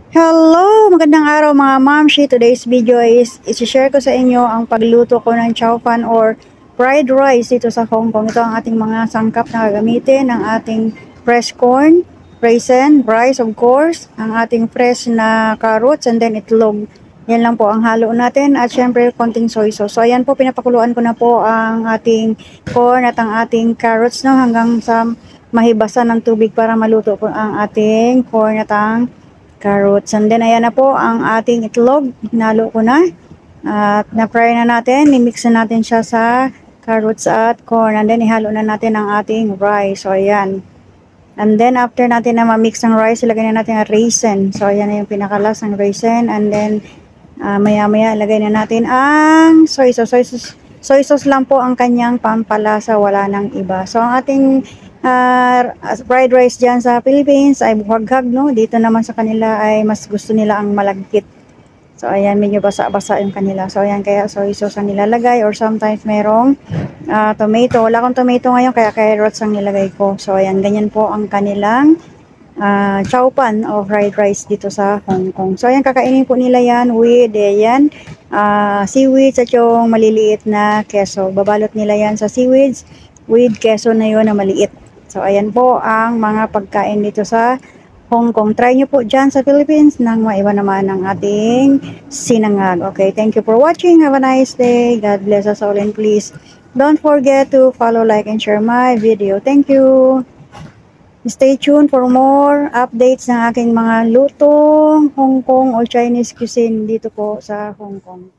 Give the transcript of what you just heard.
Hello! Magandang araw mga mamshi. Today's video is isi-share ko sa inyo ang pagluto ko ng chow fan or fried rice dito sa Hong Kong. Ito ang ating mga sangkap na gagamitin. Ang ating fresh corn, raisin, rice of course, ang ating fresh na carrots and then itlog. Yan lang po ang halo natin at syempre konting soy sauce. So ayan po, pinapakuluan ko na po ang ating corn at ang ating carrots no, hanggang sa mahibasan ng tubig para maluto po ang ating corn at ang carrots. And then, ayan na po ang ating itlog. Hinalo ko na. At na-fry na natin. I-mix na natin siya sa carrots at corn. And then, ihalo na natin ang ating rice. So, ayan. And then, after natin na ma-mix ng rice, ilagay na natin ang raisin. So, ayan na yung pinakalas ng raisin. And then, maya-maya, ilagay na natin ang soy sauce. Soy sauce lang po ang kanyang pampalasa. Wala nang iba. So, ang ating fried rice dyan sa Philippines ay buhaghag, no? Dito naman sa kanila ay mas gusto nila ang malagkit. So, ayan, medyo basa-basa yung kanila. So, ayan, kaya soy sauce ang nilalagay or sometimes merong tomato. Wala akong tomato ngayon, kaya carrots ang nilagay ko. So, ayan, ganyan po ang kanilang chow pan o fried rice dito sa Hong Kong. So, ayan, kakainin po nila yan with, ayan, seaweeds at yung maliliit na keso. Babalot nila yan sa seaweeds with keso na yun na maliit. So, ayan po ang mga pagkain dito sa Hong Kong. Try nyo po dyan sa Philippines nang maiba naman ang ating sinangag. Okay, thank you for watching. Have a nice day. God bless us all and please don't forget to follow, like, and share my video. Thank you. Stay tuned for more updates ng aking mga lutong Hong Kong o Chinese cuisine dito po sa Hong Kong.